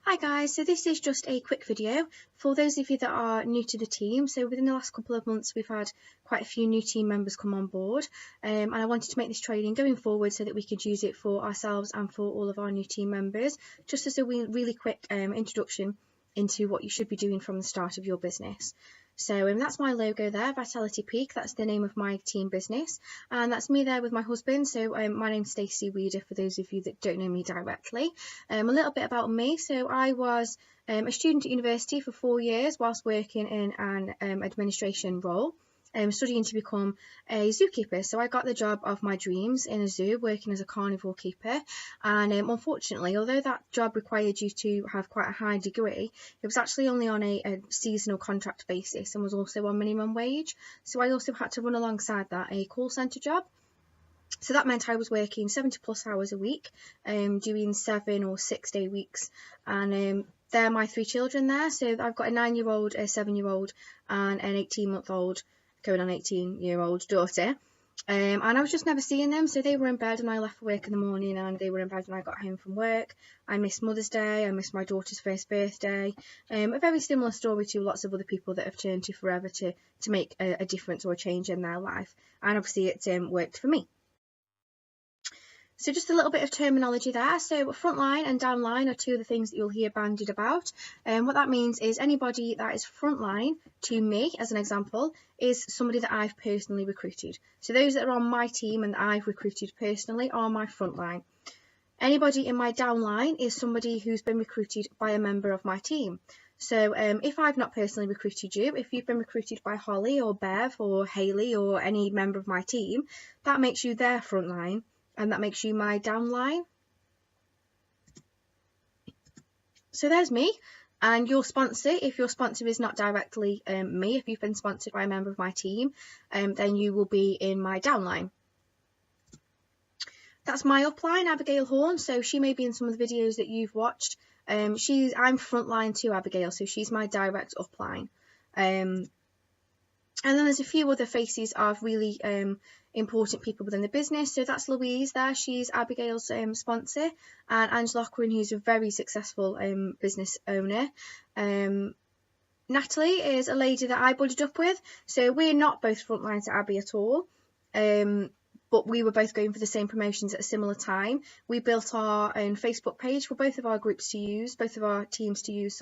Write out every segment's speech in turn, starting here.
Hi guys, so this is just a quick video for those of you that are new to the team. So within the last couple of months we've had quite a few new team members come on board, and I wanted to make this training going forward so that we could use it for ourselves and for all of our new team members, just as a really quick introduction into what you should be doing from the start of your business. So that's my logo there, Vitality Peak. That's the name of my team business, and that's me there with my husband. So my name's Stacey Weeder, for those of you that don't know me directly. A little bit about me. So I was a student at university for 4 years whilst working in an administration role, studying to become a zookeeper. So I got the job of my dreams in a zoo, working as a carnivore keeper, and unfortunately, although that job required you to have quite a high degree, it was actually only on a seasonal contract basis and was also on minimum wage. So I also had to run alongside that a call centre job. So that meant I was working 70+ hours a week, doing 7 or 6 day weeks, and they're my 3 children there. So I've got a 9-year-old, a 7-year-old, and an 18-month-old, going on 18-year-old daughter, and I was just never seeing them. So they were in bed and I left for work in the morning, and they were in bed when I got home from work. I missed Mother's Day, I missed my daughter's first birthday, a very similar story to lots of other people that have turned to Forever to make a difference or a change in their life, and obviously it's worked for me. So just a little bit of terminology there. So frontline and downline are 2 of the things that you'll hear bandied about. What that means is anybody that is frontline to me, as an example, is somebody that I've personally recruited. So those that are on my team and that I've recruited personally are my frontline. Anybody in my downline is somebody who's been recruited by a member of my team. So if I've not personally recruited you, if you've been recruited by Holly or Bev or Hayley or any member of my team, that makes you their frontline, and that makes you my downline. So there's me, and your sponsor, if your sponsor is not directly me, if you've been sponsored by a member of my team, then you will be in my downline. That's my upline, Abigail Horn. So she may be in some of the videos that you've watched. I'm frontline to Abigail, so she's my direct upline. And then there's a few other faces of really important people within the business. So that's Louise there, she's Abigail's sponsor, and Angela Cochran, who's a very successful business owner. Natalie is a lady that I buddied up with, so we're not both frontline to Abby at all, but we were both going for the same promotions at a similar time. We built our own Facebook page for both of our groups to use, both of our teams to use,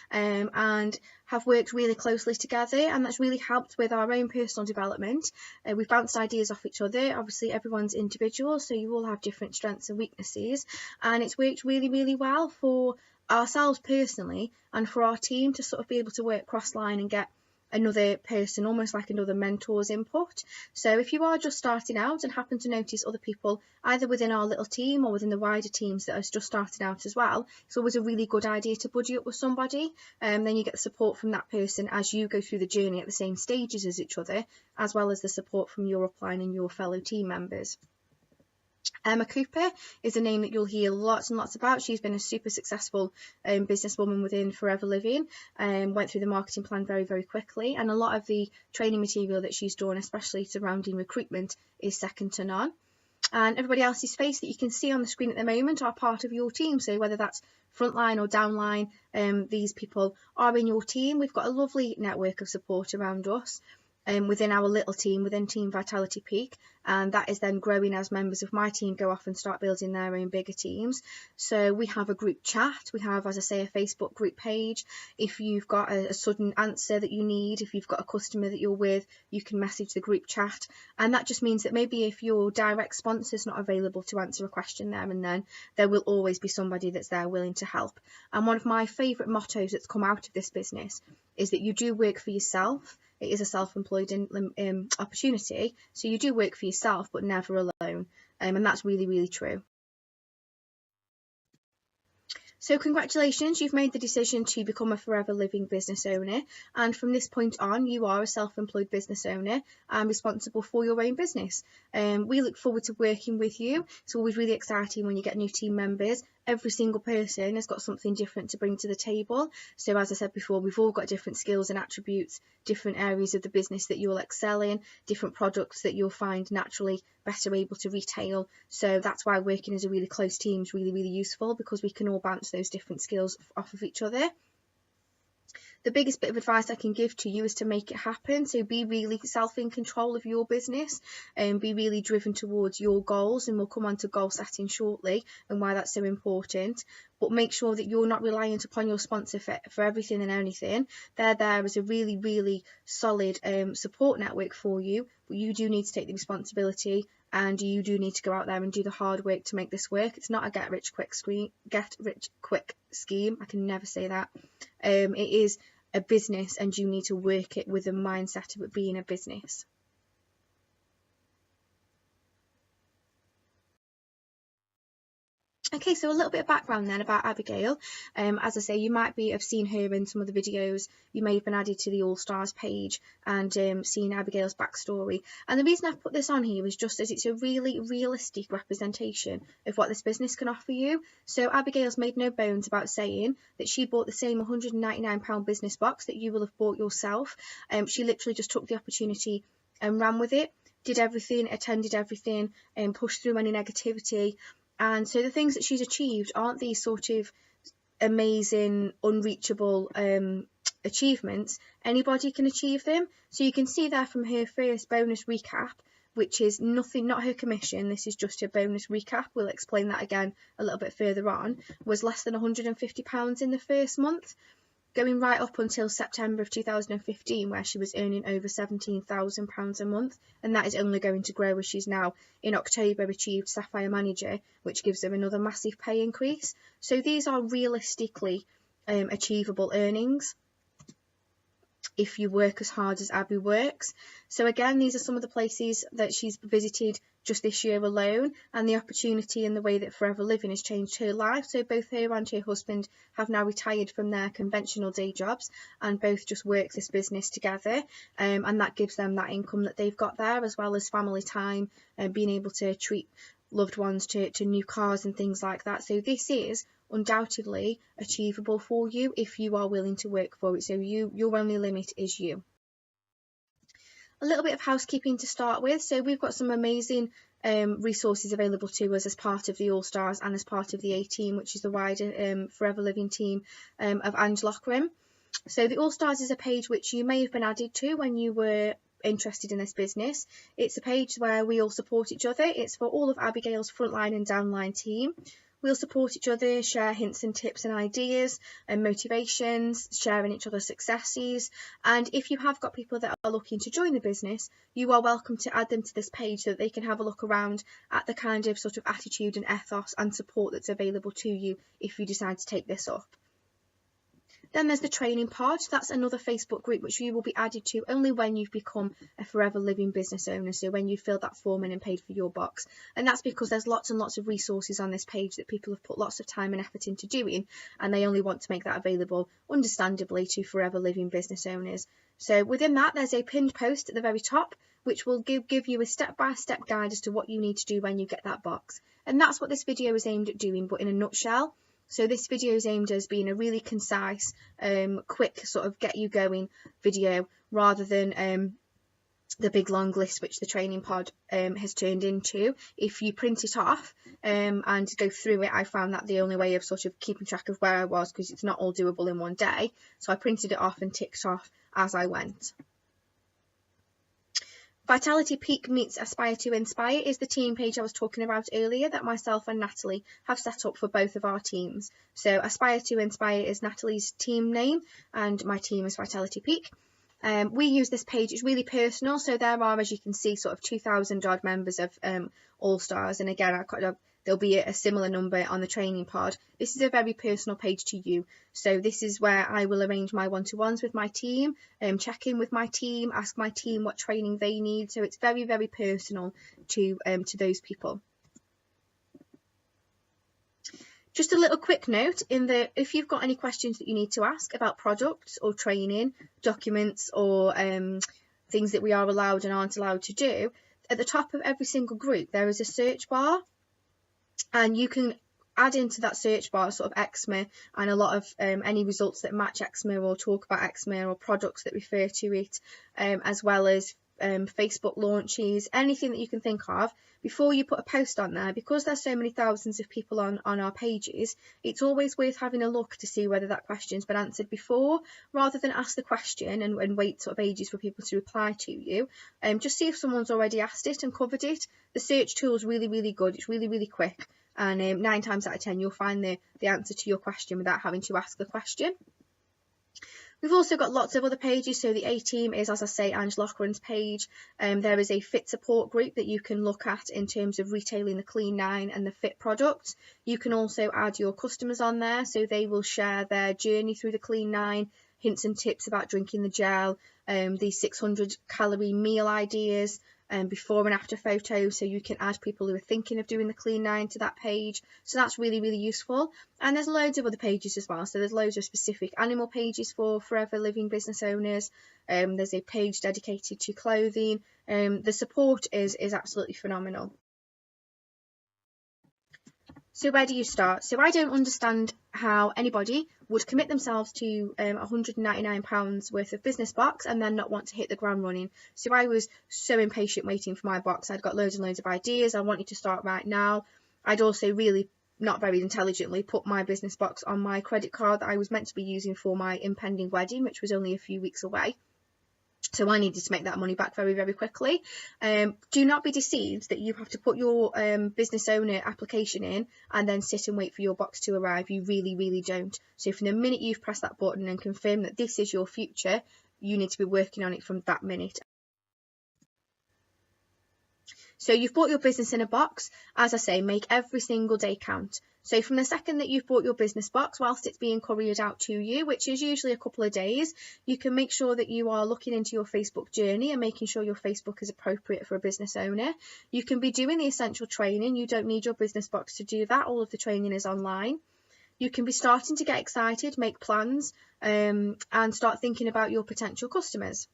and have worked really closely together, and that's really helped with our own personal development. We've bounced ideas off each other. Obviously everyone's individual, so you all have different strengths and weaknesses, and it's worked really well for ourselves personally and for our team to sort of be able to work cross-line and get another person, almost like another mentor's input. So if you are just starting out and happen to notice other people either within our little team or within the wider teams that are just starting out as well, it's always a really good idea to buddy up with somebody, and then you get the support from that person as you go through the journey at the same stages as each other, as well as the support from your upline and your fellow team members. Emma Cooper is a name that you'll hear lots and lots about. She's been a super successful businesswoman within Forever Living, went through the marketing plan very quickly, and a lot of the training material that she's done, especially surrounding recruitment, is second to none. And everybody else's face that you can see on the screen at the moment are part of your team. So whether that's frontline or downline, these people are in your team. We've got a lovely network of support around us within our little team, within Team Vitality Peak, and that is then growing as members of my team go off and start building their own bigger teams. So we have a group chat, we have, as I say, a Facebook group page. If you've got a sudden answer that you need, if you've got a customer that you're with, you can message the group chat, and that just means that maybe if your direct sponsor's not available to answer a question there and then, there will always be somebody that's there willing to help. And one of my favourite mottos that's come out of this business is that you do work for yourself. It is a self-employed opportunity, so you do work for yourself but never alone, and that's really true. So congratulations, you've made the decision to become a Forever Living business owner, and from this point on you are a self-employed business owner and responsible for your own business. We look forward to working with you. It's always really exciting when you get new team members every single person has got something different to bring to the table. So as I said before, we've all got different skills and attributes, different areas of the business that you'll excel in, different products that you'll find naturally better able to retail. So that's why working as a really close team is really, really useful, because we can all bounce those different skills off of each other. The biggest bit of advice I can give to you is to make it happen. So be really in control of your business and be really driven towards your goals, and we'll come on to goal setting shortly and why that's so important. But make sure that you're not reliant upon your sponsor for everything and anything. They're there as a really, really solid support network for you, but you do need to take the responsibility, and you do need to go out there and do the hard work to make this work. It's not a get rich quick scheme. I can never say that. It is a business, and you need to work it with the mindset of it being a business. Okay, so a little bit of background then about Abigail. As I say, you might have seen her in some of the videos. You may have been added to the All Stars page and seen Abigail's backstory. And the reason I've put this on here is just as it's a really realistic representation of what this business can offer you. So Abigail's made no bones about saying that she bought the same £199 business box that you will have bought yourself. She literally just took the opportunity and ran with it, did everything, attended everything, and pushed through any negativity. And so the things that she's achieved aren't these sort of amazing, unreachable achievements. Anybody can achieve them. So you can see there from her first bonus recap, which is nothing, not her commission, this is just her bonus recap, we'll explain that again a little bit further on, was less than £150 in the first month, going right up until September of 2015, where she was earning over £17,000 a month, and that is only going to grow as she's now in October achieved Sapphire Manager, which gives her another massive pay increase. So these are realistically achievable earnings if you work as hard as Abby works. So again, these are some of the places that she's visited just this year alone, and the opportunity and the way that Forever Living has changed her life. So both her and her husband have now retired from their conventional day jobs and both just work this business together, and that gives them that income that they've got there, as well as family time and being able to treat loved ones to new cars and things like that. So this is undoubtedly achievable for you if you are willing to work for it. So your only limit is you. A little bit of housekeeping to start with. So we've got some amazing resources available to us as part of the All Stars and as part of the A team, which is the wider Forever Living team of Ange Loughran. So the All Stars is a page which you may have been added to when you were interested in this business. It's a page where we all support each other. It's for all of Abigail's frontline and downline team. We'll support each other, share hints and tips and ideas and motivations, sharing each other's successes. And if you have got people that are looking to join the business, you are welcome to add them to this page so that they can have a look around at the kind of sort of attitude and ethos and support that's available to you if you decide to take this up. Then there's the training pod. That's another Facebook group which you will be added to only when you've become a Forever Living business owner, so when you filled that form in and paid for your box. And that's because there's lots and lots of resources on this page that people have put lots of time and effort into doing, and they only want to make that available, understandably, to Forever Living business owners. So within that, there's a pinned post at the very top which will give you a step-by-step guide as to what you need to do when you get that box. And that's what this video is aimed at doing, but in a nutshell. So this video is aimed as being a really concise, quick sort of get you going video, rather than the big long list which the training pod has turned into. If you print it off and go through it, I found that the only way of sort of keeping track of where I was, because it's not all doable in one day. So I printed it off and ticked off as I went. Vitality Peak meets Aspire to Inspire is the team page I was talking about earlier that myself and Natalie have set up for both of our teams. So Aspire to Inspire is Natalie's team name and my team is Vitality Peak. We use this page, it's really personal, so there are, as you can see, sort of 2,000 odd members of All Stars, and again there'll be a similar number on the training pod. This is a very personal page to you, so this is where I will arrange my one-to-ones with my team, check in with my team, ask my team what training they need, so it's very, very personal to those people. Just a little quick note if you've got any questions that you need to ask about products or training, documents or things that we are allowed and aren't allowed to do, at the top of every single group there is a search bar, and you can add into that search bar sort of eczema and a lot of any results that match eczema or talk about eczema or products that refer to it, as well as Facebook launches, anything that you can think of. Before you put a post on there, because there's so many thousands of people on our pages, it's always worth having a look to see whether that question's been answered before, rather than ask the question and wait sort of ages for people to reply to you. Just see if someone's already asked it and covered it. The search tool is really, really good. It's really, really quick, and 9 times out of 10 you'll find the answer to your question without having to ask the question. We've also got lots of other pages. So the A team is, as I say, Angela Loughran's page. There is a fit support group that you can look at in terms of retailing the Clean 9 and the fit products. You can also add your customers on there, so they will share their journey through the Clean 9, hints and tips about drinking the gel, the 600 calorie meal ideas, before and after photos, so you can add people who are thinking of doing the Clean 9 to that page. So that's really, really useful. And there's loads of other pages as well. So there's loads of specific animal pages for forever living business owners. There's a page dedicated to clothing. The support is absolutely phenomenal. So where do you start? So I don't understand how anybody would commit themselves to £199 worth of business box and then not want to hit the ground running. So I was so impatient waiting for my box. I'd got loads and loads of ideas. I wanted to start right now. I'd also really, not very intelligently, put my business box on my credit card that I was meant to be using for my impending wedding, which was only a few weeks away. So I needed to make that money back very, very quickly. Do not be deceived that you have to put your business owner application in and then sit and wait for your box to arrive. You really, really don't. So from the minute you've pressed that button and confirmed that this is your future, you need to be working on it from that minute. So you've bought your business in a box. As I say, make every single day count. So from the second that you've bought your business box, whilst it's being couriered out to you, which is usually a couple of days, you can make sure that you are looking into your Facebook journey and making sure your Facebook is appropriate for a business owner. You can be doing the essential training. You don't need your business box to do that. All of the training is online. You can be starting to get excited, make plans, and start thinking about your potential customers.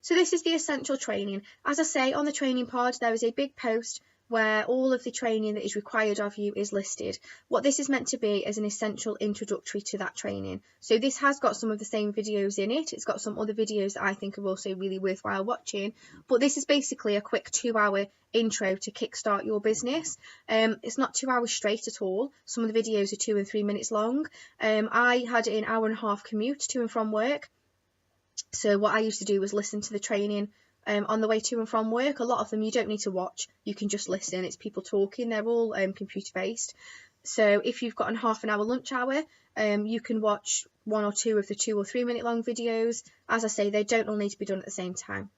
So this is the essential training. As I say, on the training pod, there is a big post where all of the training that is required of you is listed. What this is meant to be is an essential introductory to that training. So this has got some of the same videos in it. It's got some other videos that I think are also really worthwhile watching. But this is basically a quick 2-hour intro to kickstart your business. It's not 2 hours straight at all. Some of the videos are 2 and 3 minutes long. I had an hour-and-a-half commute to and from work. So what I used to do was listen to the training on the way to and from work. A lot of them you don't need to watch, you can just listen. It's people talking, they're all computer based. So if you've got a half an hour lunch hour, you can watch 1 or 2 of the 2 or 3 minute long videos. As I say, they don't all need to be done at the same time.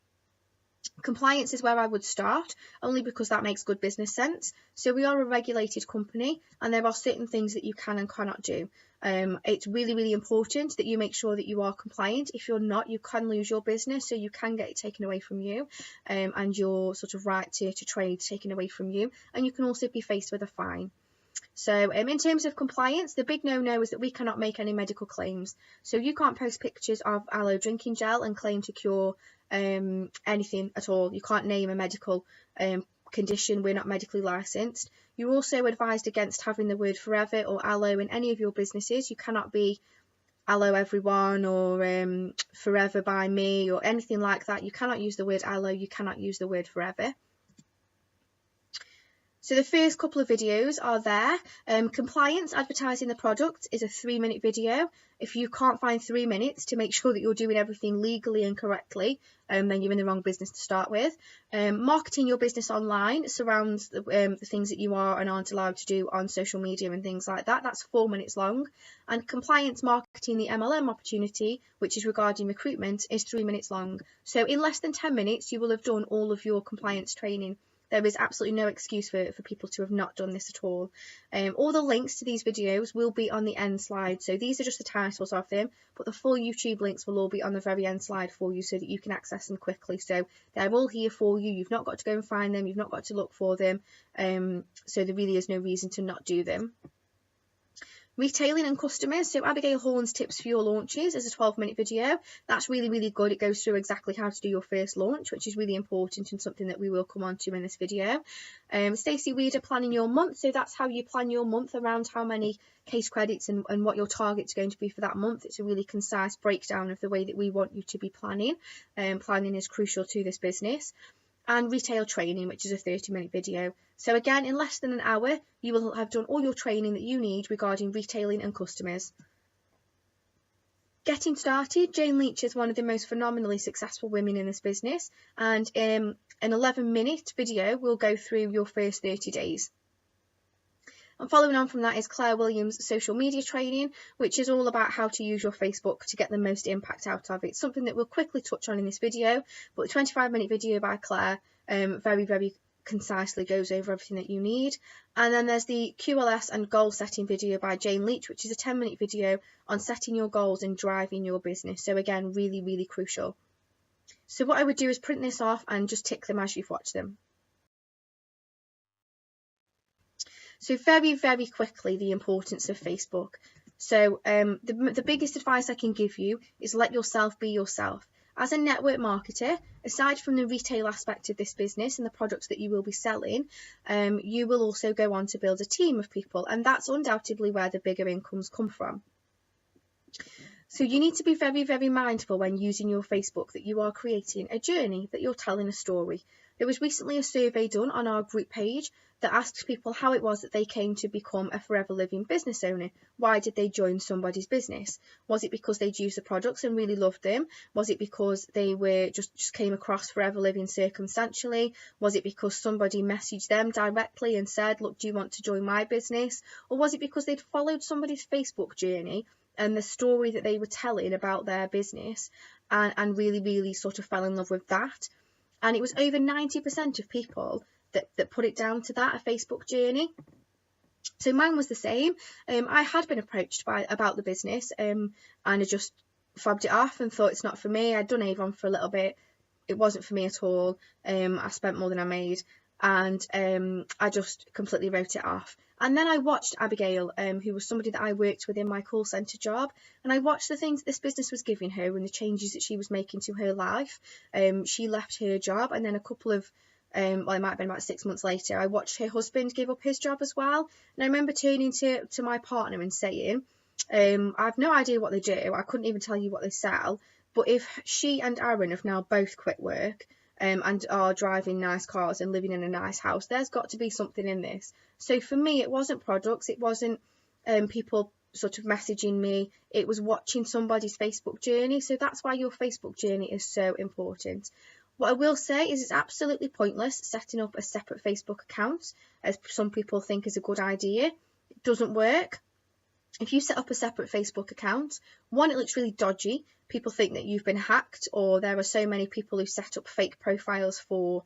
Compliance is where I would start, only because that makes good business sense. So we are a regulated company and there are certain things that you can and cannot do. It's really, really important that you make sure that you are compliant. If you're not, you can lose your business, so you can get it taken away from you, and your sort of right to trade taken away from you, and you can also be faced with a fine. So in terms of compliance, the big no-no is that we cannot make any medical claims. So you can't post pictures of aloe drinking gel and claim to cure anything at all. You can't name a medical condition. We're not medically licensed. You're also advised against having the word forever or aloe in any of your businesses. You cannot be aloe everyone or forever by me or anything like that. You cannot use the word aloe. You cannot use the word forever. So the first couple of videos are there. Compliance, advertising the product, is a 3-minute video. If you can't find 3 minutes to make sure that you're doing everything legally and correctly, then you're in the wrong business to start with. Marketing your business online surrounds the things that you are and aren't allowed to do on social media and things like that. That's 4 minutes long. And compliance marketing the MLM opportunity, which is regarding recruitment, is 3 minutes long. So in less than 10 minutes, you will have done all of your compliance training. There is absolutely no excuse for people to have not done this at all. All the links to these videos will be on the end slide. So these are just the titles of them, but the full YouTube links will all be on the very end slide for you so that you can access them quickly. So they're all here for you. You've not got to go and find them. You've not got to look for them. So there really is no reason to not do them. Retailing and customers, so Abigail Horn's tips for your launches is a 12-minute video. That's really, really good. It goes through exactly how to do your first launch, which is really important and something that we will come on to in this video. Stacey Weeder, planning your month, so that's how you plan your month around how many case credits and what your target's going to be for that month. It's a really concise breakdown of the way that we want you to be planning. Planning is crucial to this business. And retail training, which is a 30-minute video. So again, in less than an hour, you will have done all your training that you need regarding retailing and customers. Getting started, Jane Leach is one of the most phenomenally successful women in this business, and an 11-minute video will go through your first 30 days. And following on from that is Claire Williams' social media training, which is all about how to use your Facebook to get the most impact out of it. It's something that we'll quickly touch on in this video, but the 25-minute video by Claire very, very concisely goes over everything that you need. And then there's the QLS and goal setting video by Jane Leach, which is a 10-minute video on setting your goals and driving your business. So again, really, really crucial. So what I would do is print this off and just tick them as you've watched them. So very, very quickly, the importance of Facebook. So the biggest advice I can give you is let yourself be yourself. As a network marketer, aside from the retail aspect of this business and the products that you will be selling, you will also go on to build a team of people, and that's undoubtedly where the bigger incomes come from. So you need to be very, very mindful when using your Facebook that you are creating a journey, that you're telling a story. There was recently a survey done on our group page that asked people how it was that they came to become a Forever Living business owner. Why did they join somebody's business? Was it because they'd used the products and really loved them? Was it because they were just came across Forever Living circumstantially? Was it because somebody messaged them directly and said, look, do you want to join my business? Or was it because they'd followed somebody's Facebook journey and the story that they were telling about their business and really, really sort of fell in love with that? And it was over 90% of people that put it down to that, a Facebook journey. So mine was the same. I had been approached about the business and I just fobbed it off and thought it's not for me. I'd done Avon for a little bit. It wasn't for me at all. I spent more than I made, and I just completely wrote it off. And then I watched Abigail, who was somebody that I worked with in my call centre job, and I watched the things that this business was giving her and the changes that she was making to her life. She left her job, and then a couple of well, it might have been about 6 months later, I watched her husband give up his job as well. And I remember turning to my partner and saying, I have no idea what they do. I couldn't even tell you what they sell. But if she and Aaron have now both quit work and are driving nice cars and living in a nice house, there's got to be something in this. So for me, it wasn't products. It wasn't people sort of messaging me. It was watching somebody's Facebook journey. So that's why your Facebook journey is so important. What I will say is it's absolutely pointless setting up a separate Facebook account, as some people think is a good idea. It doesn't work. If you set up a separate Facebook account, one, it looks really dodgy. People think that you've been hacked, or there are so many people who set up fake profiles for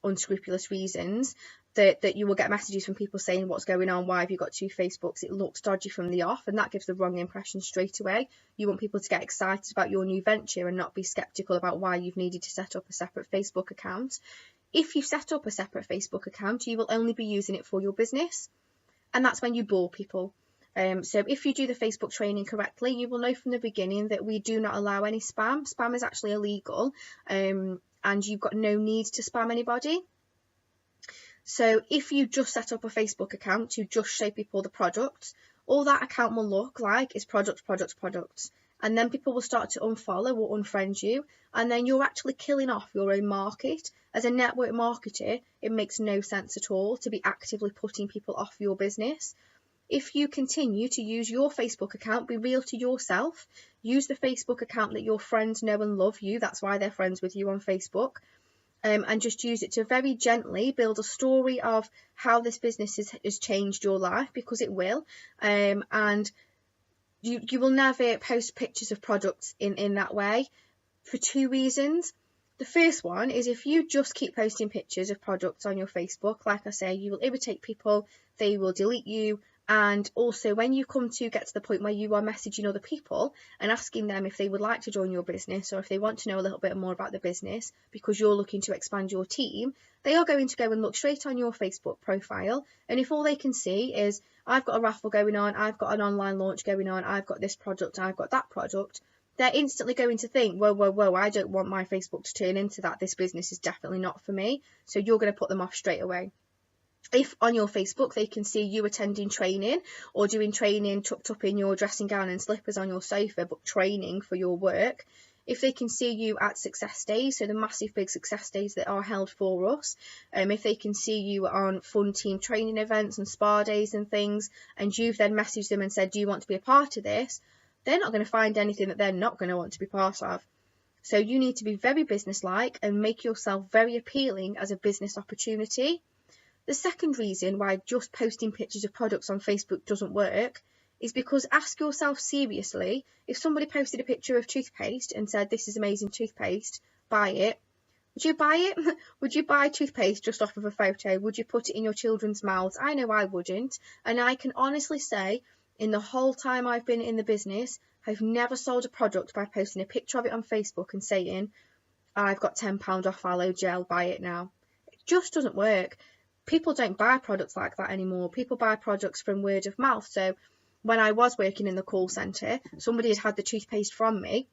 unscrupulous reasons that you will get messages from people saying, what's going on, why have you got two Facebooks? It looks dodgy from the off, and that gives the wrong impression straight away. You want people to get excited about your new venture and not be skeptical about why you've needed to set up a separate Facebook account. If you set up a separate Facebook account, you will only be using it for your business, and that's when you bore people. So if you do the Facebook training correctly, you will know from the beginning that we do not allow any spam. Spam is actually illegal, and you've got no need to spam anybody. So if you just set up a Facebook account to just show people the products, all that account will look like is products. And then people will start to unfollow or unfriend you, and then you're actually killing off your own market. As a network marketer, it makes no sense at all to be actively putting people off your business. If you continue to use your Facebook account, be real to yourself, use the Facebook account that your friends know and love you, that's why they're friends with you on Facebook, and just use it to very gently build a story of how this business has changed your life, because it will, and you will never post pictures of products in that way for two reasons. The first one is if you just keep posting pictures of products on your Facebook, like I say, you will irritate people, they will delete you, And also, when you come to get to the point where you are messaging other people and asking them if they would like to join your business, or if they want to know a little bit more about the business because you're looking to expand your team, they are going to go and look straight on your Facebook profile. And if all they can see is, I've got a raffle going on, I've got an online launch going on, I've got this product, I've got that product, they're instantly going to think, whoa, whoa, whoa, I don't want my Facebook to turn into that. This business is definitely not for me. So you're going to put them off straight away. If on your Facebook they can see you attending training or doing training tucked up in your dressing gown and slippers on your sofa, but training for your work, if they can see you at success days, so the massive big success days that are held for us, if they can see you on fun team training events and spa days and things, and you've then messaged them and said, do you want to be a part of this? They're not going to find anything that they're not going to want to be part of. So you need to be very businesslike and make yourself very appealing as a business opportunity. The second reason why just posting pictures of products on Facebook doesn't work is because, ask yourself seriously, if somebody posted a picture of toothpaste and said, this is amazing toothpaste, buy it, would you buy it? Would you buy toothpaste just off of a photo? Would you put it in your children's mouths? I know I wouldn't. And I can honestly say, in the whole time I've been in the business, I've never sold a product by posting a picture of it on Facebook and saying, I've got £10 off aloe gel, buy it now. It just doesn't work. People don't buy products like that anymore. People buy products from word of mouth. So when I was working in the call centre, somebody had the toothpaste from me,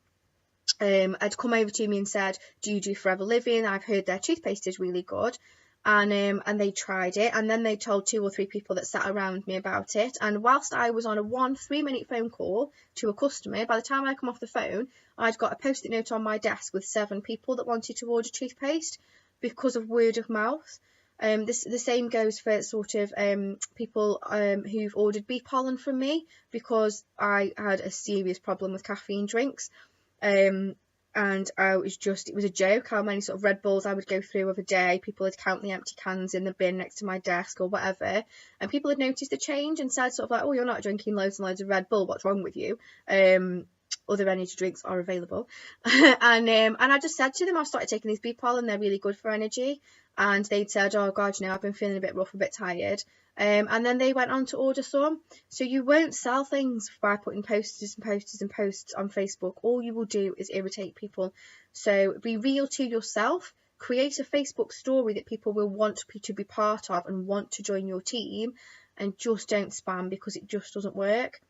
had come over to me and said, do you do Forever Living? I've heard their toothpaste is really good. And they tried it, and then they told 2 or 3 people that sat around me about it. And whilst I was on a 3-minute phone call to a customer, by the time I come off the phone, I'd got a post-it note on my desk with 7 people that wanted to order toothpaste because of word of mouth. The same goes for sort of people who've ordered bee pollen from me, because I had a serious problem with caffeine drinks. And it was a joke how many sort of Red Bulls I would go through of a day. People would count the empty cans in the bin next to my desk or whatever, and people had noticed the change and said sort of like, oh, you're not drinking loads and loads of Red Bull, what's wrong with you? Other energy drinks are available. and I just said to them, I've started taking these bee pollen, they're really good for energy. And they'd said, oh God, I've been feeling a bit rough, a bit tired. And then they went on to order some. So you won't sell things by putting posters and posters and posts on Facebook. All you will do is irritate people. So be real to yourself. Create a Facebook story that people will want to be part of and want to join your team. And just don't spam, because it just doesn't work.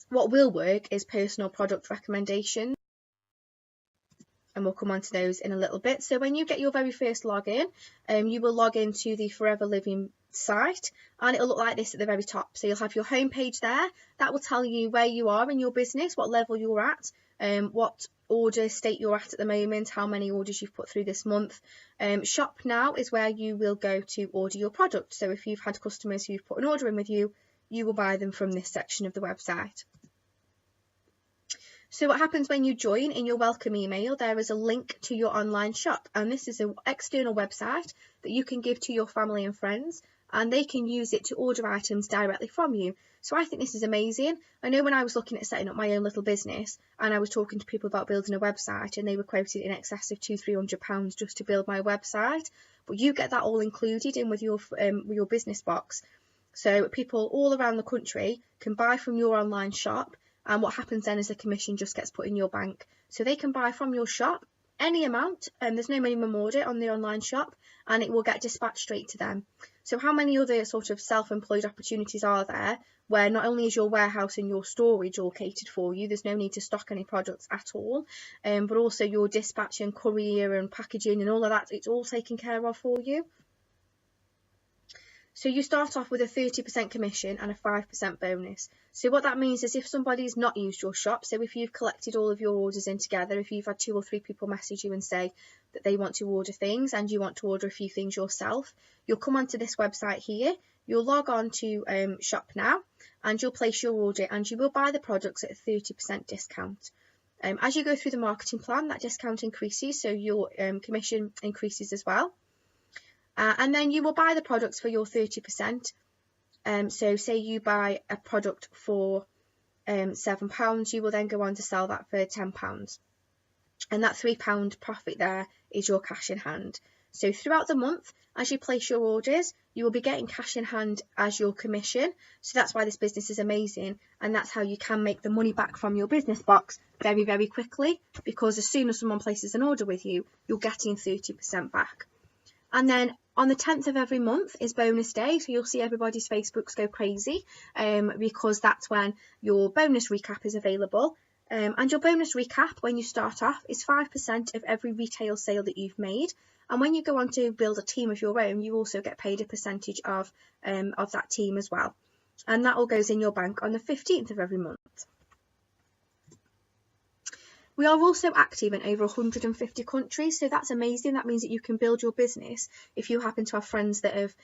What will work is personal product recommendations. And we'll come on to those in a little bit. So when you get your very first login, you will log into the Forever Living site, and it'll look like this at the very top. So you'll have your home page there. That will tell you where you are in your business, what level you're at, what order state you're at the moment, how many orders you've put through this month. Shop now is where you will go to order your product. So if you've had customers who've put an order in with you, you will buy them from this section of the website. So what happens when you join, in your welcome email, there is a link to your online shop, and this is an external website that you can give to your family and friends, and they can use it to order items directly from you. So I think this is amazing. I know when I was looking at setting up my own little business and I was talking to people about building a website, and they were quoted in excess of £200-300 just to build my website, but you get that all included in with your business box. So people all around the country can buy from your online shop. And what happens then is the commission just gets put in your bank. So they can buy from your shop any amount, and there's no minimum order on the online shop, and it will get dispatched straight to them. So how many other sort of self-employed opportunities are there where not only is your warehouse and your storage all catered for you, there's no need to stock any products at all, but also your dispatch and courier and packaging and all of that, it's all taken care of for you. So you start off with a 30% commission and a 5% bonus. So what that means is, if somebody's not used your shop, so if you've collected all of your orders in together, if you've had 2 or 3 people message you and say that they want to order things and you want to order a few things yourself, you'll come onto this website here, you'll log on to shop now, and you'll place your order, and you will buy the products at a 30% discount. As you go through the marketing plan, that discount increases, so your commission increases as well. And then you will buy the products for your 30%. So say you buy a product for £7, you will then go on to sell that for £10. And that £3 profit there is your cash in hand. So throughout the month, as you place your orders, you will be getting cash in hand as your commission. So that's why this business is amazing, and that's how you can make the money back from your business box very, very quickly, because as soon as someone places an order with you, you're getting 30% back. And then on the 10th of every month is bonus day, so you'll see everybody's Facebooks go crazy because that's when your bonus recap is available. And your bonus recap when you start off is 5% of every retail sale that you've made. And when you go on to build a team of your own, you also get paid a percentage of that team as well. And that all goes in your bank on the 15th of every month. We are also active in over 150 countries, so that's amazing. That means that you can build your business. If you happen to have friends that have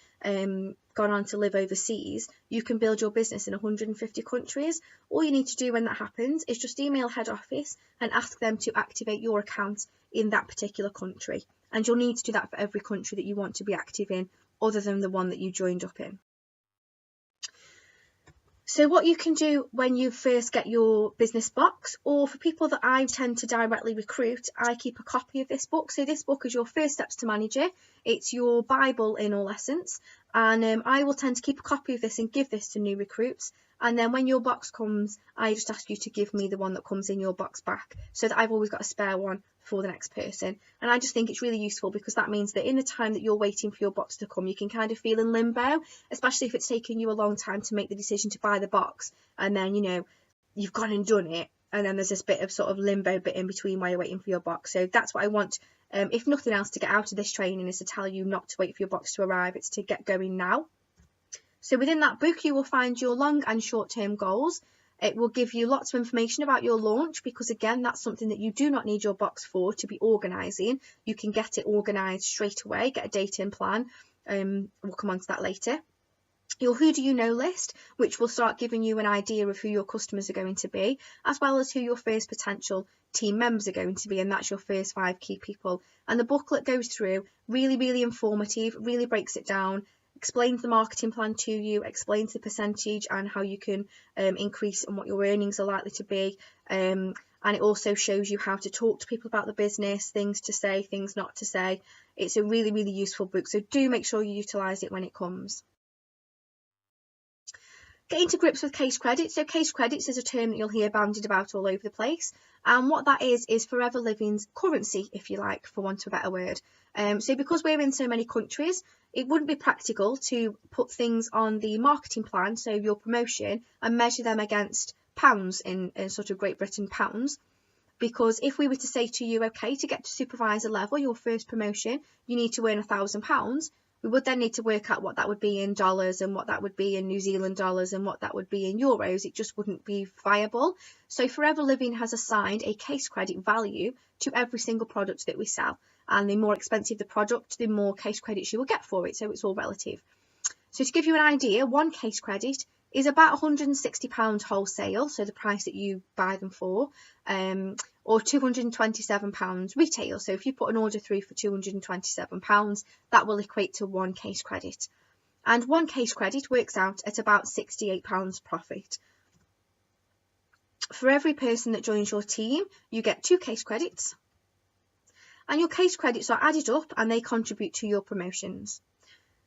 gone on to live overseas, you can build your business in 150 countries. All you need to do when that happens is just email head office and ask them to activate your account in that particular country. And you'll need to do that for every country that you want to be active in, other than the one that you joined up in. So what you can do when you first get your business box, or for people that I tend to directly recruit, I keep a copy of this book. So this book is your first steps to manage it. It's your Bible in all essence. And I will tend to keep a copy of this and give this to new recruits. And then when your box comes, I just ask you to give me the one that comes in your box back, so that I've always got a spare one for the next person. And I just think it's really useful, because that means that in the time that you're waiting for your box to come, you can kind of feel in limbo, especially if it's taken you a long time to make the decision to buy the box, and then, you know, you've gone and done it, and then there's this bit of sort of limbo bit in between while you're waiting for your box. So that's what I want, if nothing else, to get out of this training, is to tell you not to wait for your box to arrive. It's to get going now. So within that book, you will find your long and short-term goals. It will give you lots of information about your launch, because again, that's something that you do not need your box for, to be organising. You can get it organised straight away, get a date and plan. We'll come on to that later. Your who do you know list, which will start giving you an idea of who your customers are going to be, as well as who your first potential team members are going to be, and that's your first 5 key people. And the booklet goes through, really, really informative, really breaks it down, explains the marketing plan to you, explains the percentage and how you can increase and what your earnings are likely to be. And it also shows you how to talk to people about the business, things to say, things not to say. It's a really, really useful book, so do make sure you utilise it when it comes. Getting to grips with case credits. So case credits is a term that you'll hear bandied about all over the place. And what that is Forever Living's currency, if you like, for want of a better word. So because we're in so many countries, it wouldn't be practical to put things on the marketing plan, so your promotion, and measure them against pounds in sort of Great Britain pounds. Because if we were to say to you, okay, to get to supervisor level, your first promotion, you need to earn £1,000, we would then need to work out what that would be in dollars, and what that would be in New Zealand dollars, and what that would be in euros. It just wouldn't be viable. So Forever Living has assigned a case credit value to every single product that we sell. And the more expensive the product, the more case credits you will get for it. So it's all relative. So to give you an idea, one case credit is about £160 wholesale, so the price that you buy them for, or £227 retail. So if you put an order through for £227, that will equate to one case credit. And one case credit works out at about £68 profit. For every person that joins your team, you get 2 case credits. And your case credits are added up and they contribute to your promotions.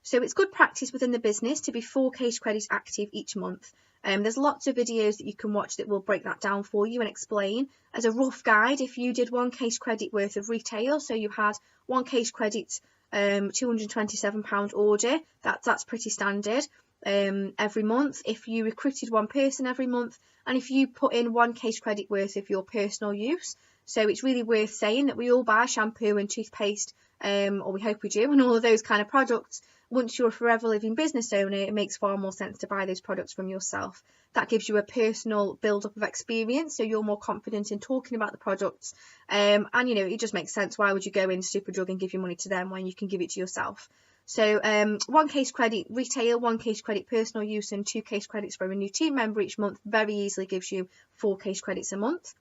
So it's good practice within the business to be 4 case credits active each month. There's lots of videos that you can watch that will break that down for you and explain. As a rough guide, if you did 1 case credit worth of retail, so you had 1 case credit £227 order, that's pretty standard every month. If you recruited 1 person every month, and if you put in 1 case credit worth of your personal use, so it's really worth saying that we all buy shampoo and toothpaste, or we hope we do, and all of those kind of products. Once you're a Forever Living business owner, it makes far more sense to buy those products from yourself. That gives you a personal build-up of experience, so you're more confident in talking about the products. And, you know, it just makes sense. Why would you go into Superdrug and give your money to them when you can give it to yourself? So 1 case credit retail, 1 case credit personal use, and 2 case credits for a new team member each month very easily gives you 4 case credits a month.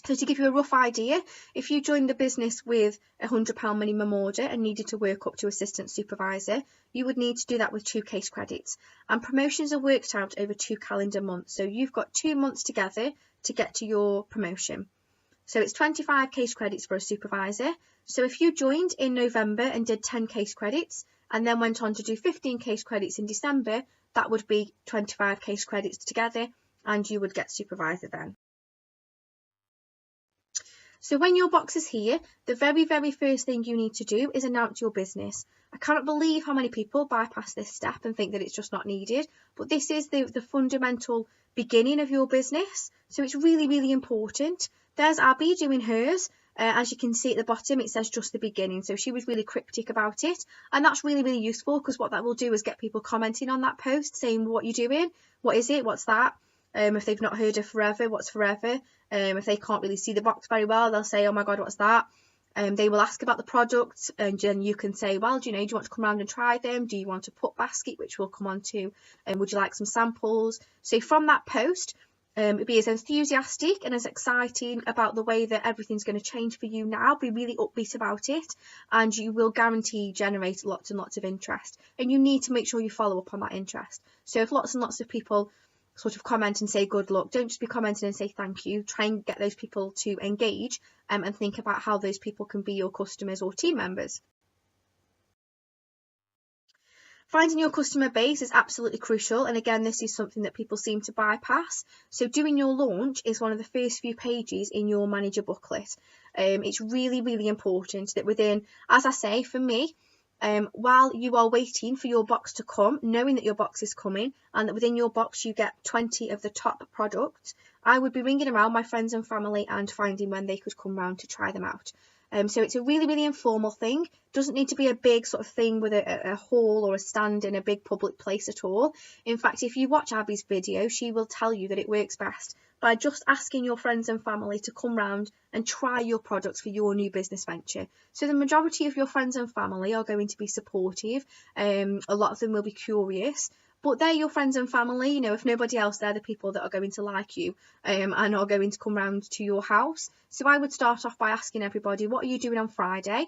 So to give you a rough idea, if you joined the business with a £100 minimum order and needed to work up to assistant supervisor, you would need to do that with 2 case credits. And promotions are worked out over 2 calendar months. So you've got 2 months together to get to your promotion. So it's 25 case credits for a supervisor. So if you joined in November and did 10 case credits and then went on to do 15 case credits in December, that would be 25 case credits together, and you would get supervisor then. So when your box is here, the very first thing you need to do is announce your business. I cannot believe how many people bypass this step and think that it's just not needed, but this is the fundamental beginning of your business. So it's really important. There's Abby doing hers. As you can see at the bottom, it says just the beginning. So she was really cryptic about it. And that's really useful, because what that will do is get people commenting on that post saying, what you're doing, what is it, what's that? If they've not heard of Forever, what's Forever? If they can't really see the box very well, they'll say, oh my God, what's that? They will ask about the product, and then you can say, well, do you want to come around and try them? Do you want a put basket, which we'll come on to? And would you like some samples? So from that post, be as enthusiastic and as exciting about the way that everything's going to change for you now. Be really upbeat about it, and you will guarantee generate lots and lots of interest. And you need to make sure you follow up on that interest. So if lots and lots of people sort of comment and say good luck, don't just be commenting and say thank you. Try and get those people to engage and think about how those people can be your customers or team members. Finding your customer base is absolutely crucial, and again, this is something that people seem to bypass. So doing your launch is one of the first few pages in your manager booklet. It's really important that within, as I say, for me, while you are waiting for your box to come, knowing that your box is coming and that within your box you get 20 of the top products, I would be ringing around my friends and family and finding when they could come round to try them out. So it's a really informal thing. Doesn't need to be a big sort of thing with a hall or a stand in a big public place at all. In fact, if you watch Abby's video, she will tell you that it works best by just asking your friends and family to come round and try your products for your new business venture. So the majority of your friends and family are going to be supportive. A lot of them will be curious, but they're your friends and family. If nobody else, they're the people that are going to like you and are going to come round to your house. So I would start off by asking everybody, what are you doing on Friday?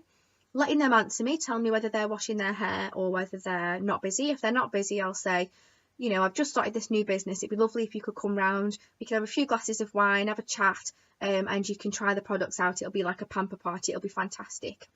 Letting them answer me, tell me whether they're washing their hair or whether they're not busy. If they're not busy, I'll say, I've just started this new business. It'd be lovely if you could come round. We can have a few glasses of wine, have a chat, and you can try the products out. It'll be like a pamper party. It'll be fantastic.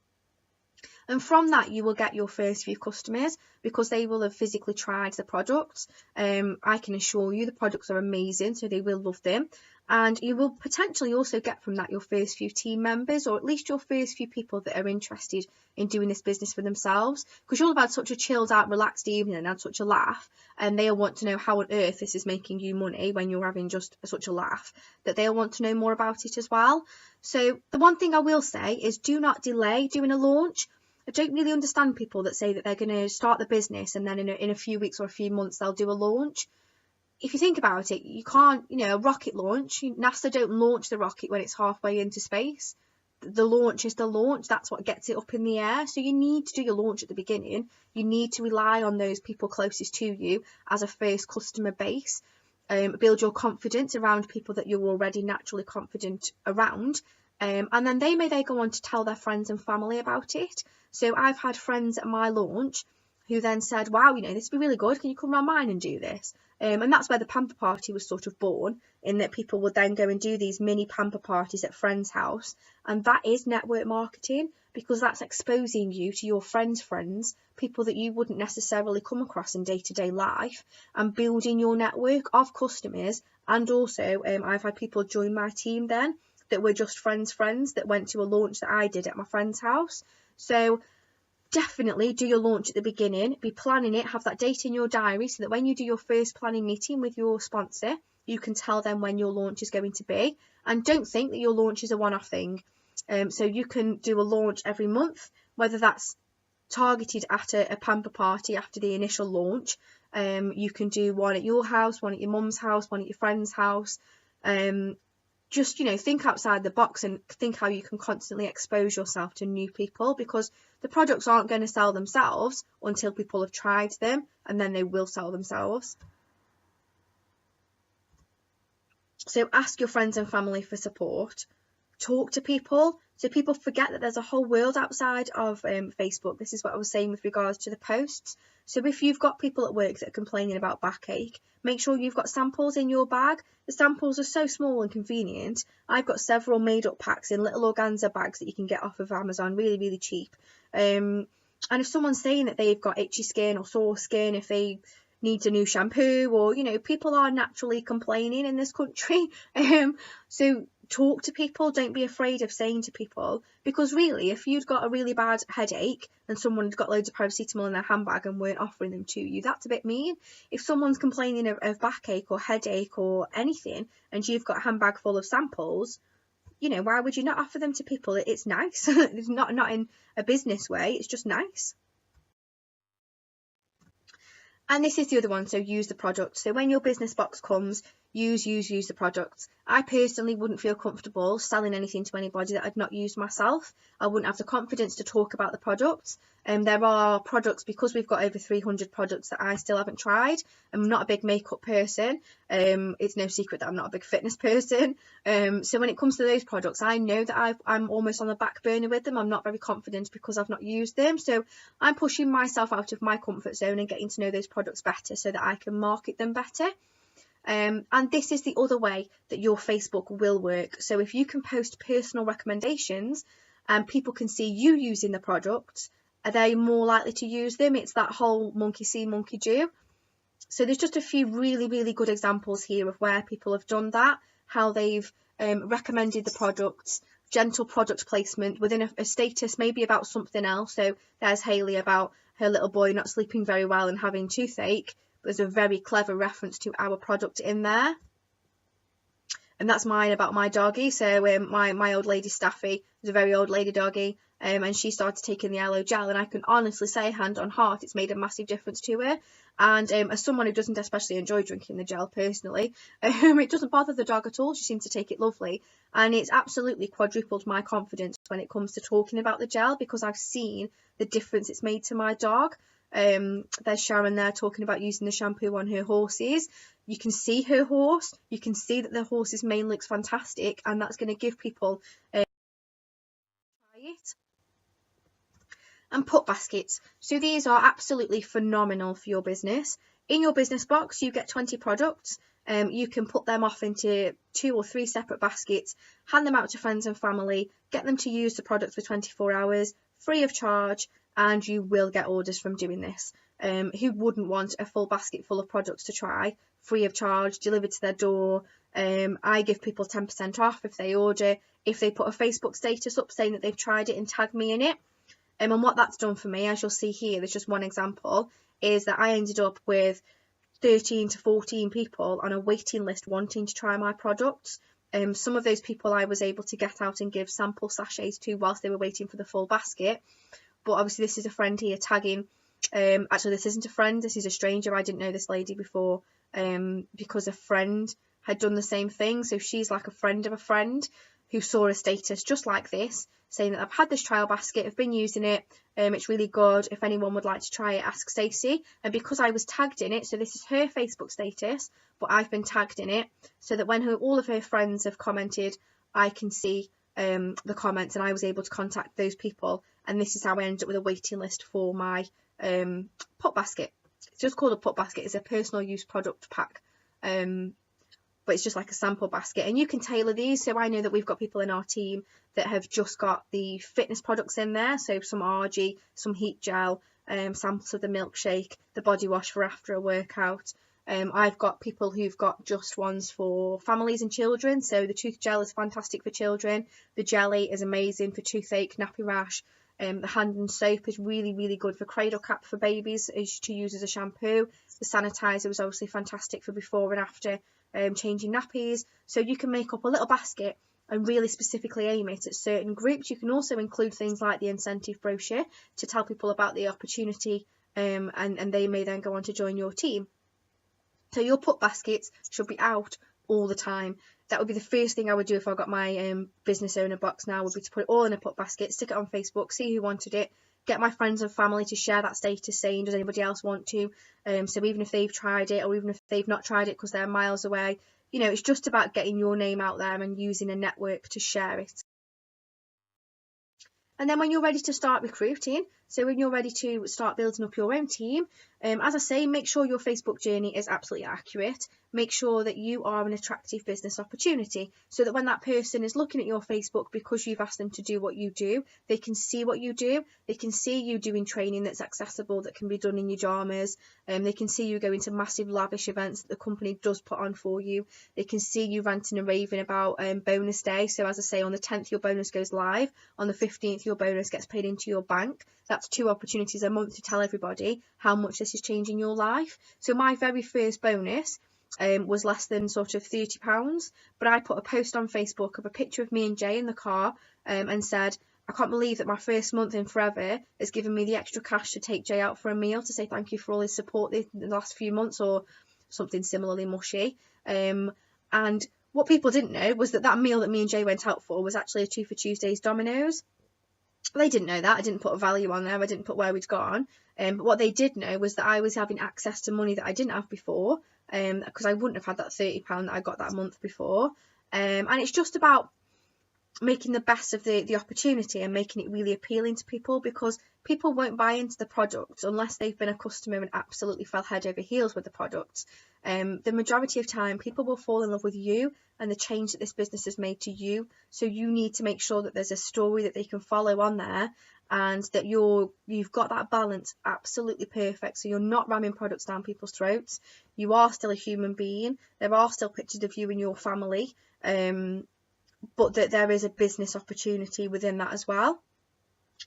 And from that, you will get your first few customers because they will have physically tried the products. I can assure you the products are amazing, so they will love them. And you will potentially also get from that your first few team members, or at least your first few people that are interested in doing this business for themselves, because you'll have had such a chilled out, relaxed evening and had such a laugh, and they'll want to know how on earth this is making you money when you're having just such a laugh, that they'll want to know more about it as well. So the one thing I will say is, do not delay doing a launch. I don't really understand people that say that they're going to start the business and then in a few weeks or a few months they'll do a launch. If you think about it, you can't, a rocket launch, NASA don't launch the rocket when it's halfway into space. The launch is the launch. That's what gets it up in the air. So you need to do your launch at the beginning. You need to rely on those people closest to you as a first customer base. Build your confidence around people that you're already naturally confident around. And then they may go on to tell their friends and family about it. So I've had friends at my launch who then said, wow, this would be really good. Can you come around mine and do this? And that's where the pamper party was sort of born, in that people would then go and do these mini pamper parties at friends' house. And that is network marketing, because that's exposing you to your friends' friends, people that you wouldn't necessarily come across in day-to-day life, and building your network of customers. And also I've had people join my team then that were just friends that went to a launch that I did at my friend's house. So definitely do your launch at the beginning, be planning it, have that date in your diary so that when you do your first planning meeting with your sponsor, you can tell them when your launch is going to be. And don't think that your launch is a one-off thing. So you can do a launch every month, whether that's targeted at a pamper party after the initial launch. You can do one at your house, one at your mum's house, one at your friend's house. Just, think outside the box and think how you can constantly expose yourself to new people, because the products aren't going to sell themselves until people have tried them, and then they will sell themselves. So ask your friends and family for support. Talk to people. So people forget that there's a whole world outside of Facebook. This is what I was saying with regards to the posts. So if you've got people at work that are complaining about backache, make sure you've got samples in your bag. The samples are so small and convenient. I've got several made up packs in little organza bags that you can get off of Amazon, really, really cheap. And if someone's saying that they've got itchy skin or sore skin, if they need a new shampoo, or, you know, people are naturally complaining in this country. So talk to people, don't be afraid of saying to people, because really, if you'd got a really bad headache and someone had got loads of paracetamol in their handbag and weren't offering them to you, that's a bit mean. If someone's complaining of backache or headache or anything and you've got a handbag full of samples, you know, why would you not offer them to people? It's nice. It's not in a business way, it's just nice. And this is the other one, so use the product. So when your business box comes, use the products. I personally wouldn't feel comfortable selling anything to anybody that I'd not used myself. I wouldn't have the confidence to talk about the products. There are products, because we've got over 300 products, that I still haven't tried. I'm not a big makeup person. It's no secret that I'm not a big fitness person. So when it comes to those products, I know that I'm almost on the back burner with them. I'm not very confident because I've not used them. So I'm pushing myself out of my comfort zone and getting to know those products better so that I can market them better. And this is the other way that your Facebook will work. So if you can post personal recommendations and people can see you using the products, are they more likely to use them? It's that whole monkey see, monkey do. So there's just a few really, really good examples here of where people have done that, how they've recommended the products, gentle product placement within a status, maybe about something else. So there's Hayley about her little boy not sleeping very well and having toothache. There's a very clever reference to our product in there. And that's mine about my doggy. So my old lady Staffy is a very old lady doggy, and she started taking the aloe gel, and I can honestly say, hand on heart, it's made a massive difference to her. And as someone who doesn't especially enjoy drinking the gel personally, it doesn't bother the dog at all. She seems to take it lovely, and it's absolutely quadrupled my confidence when it comes to talking about the gel, because I've seen the difference it's made to my dog. There's Sharon there talking about using the shampoo on her horses. You can see her horse, you can see that the horse's mane looks fantastic, and that's going to give people try it. And put baskets. So these are absolutely phenomenal for your business. In your business box, you get 20 products. You can put them off into 2 or 3 separate baskets, hand them out to friends and family, get them to use the product for 24 hours, free of charge, and you will get orders from doing this. Who wouldn't want a full basket full of products to try, free of charge, delivered to their door? I give people 10% off if they order, if they put a Facebook status up saying that they've tried it and tag me in it. And what that's done for me, as you'll see here, there's just one example, is that I ended up with 13 to 14 people on a waiting list wanting to try my products. Some of those people I was able to get out and give sample sachets to whilst they were waiting for the full basket. But obviously this is a friend here tagging. Actually, this isn't a friend, this is a stranger. I didn't know this lady before, because a friend had done the same thing. So she's like a friend of a friend who saw a status just like this, saying that I've had this trial basket, I've been using it, it's really good, if anyone would like to try it, ask Stacey. And because I was tagged in it, so this is her Facebook status, but I've been tagged in it, so that when all of her friends have commented, I can see the comments, and I was able to contact those people. And this is how I ended up with a waiting list for my put basket. It's just called a put basket. It's a personal use product pack, but it's just like a sample basket, and you can tailor these. So I know that we've got people in our team that have just got the fitness products in there, so some RG, some heat gel, samples of the milkshake, the body wash for after a workout. I've got people who've got just ones for families and children, so the tooth gel is fantastic for children, the jelly is amazing for toothache, nappy rash. The hand and soap is really, really good for cradle cap for babies, is to use as a shampoo. The sanitizer was obviously fantastic for before and after changing nappies. So you can make up a little basket and really specifically aim it at certain groups. You can also include things like the incentive brochure to tell people about the opportunity, and they may then go on to join your team. So your put baskets should be out all the time. That would be the first thing I would do if I got my business owner box now, would be to put it all in a put basket, stick it on Facebook, see who wanted it, get my friends and family to share that status saying, does anybody else want to? So even if they've tried it, or even if they've not tried it because they're miles away, you know, it's just about getting your name out there and using a network to share it. And then when you're ready to start recruiting, so when you're ready to start building up your own team, as I say, make sure your Facebook journey is absolutely accurate. Make sure that you are an attractive business opportunity, so that when that person is looking at your Facebook because you've asked them to do what you do, they can see what you do. They can see you doing training that's accessible, that can be done in your pajamas. They can see you going to massive lavish events that the company does put on for you. They can see you ranting and raving about bonus day. So as I say, on the 10th your bonus goes live, on the 15th your bonus gets paid into your bank. That's 2 opportunities a month to tell everybody how much this is changing your life. So my very first bonus was less than sort of £30, but I put a post on Facebook of a picture of me and Jay in the car and said, I can't believe that my first month in forever has given me the extra cash to take Jay out for a meal, to say thank you for all his support in the last few months, or something similarly mushy. And what people didn't know was that meal that me and Jay went out for was actually a 2 for Tuesdays Domino's. They didn't know that. I didn't put a value on there. I didn't put where we'd gone. But what they did know was that I was having access to money that I didn't have before, because I wouldn't have had that £30 that I got that month before. And it's just about making the best of the opportunity and making it really appealing to people, because people won't buy into the product unless they've been a customer and absolutely fell head over heels with the product. The majority of time people will fall in love with you and the change that this business has made to you. So you need to make sure that there's a story that they can follow on there, and that you've got that balance absolutely perfect, so you're not ramming products down people's throats. You are still a human being. There are still pictures of you and your family, but that there is a business opportunity within that as well.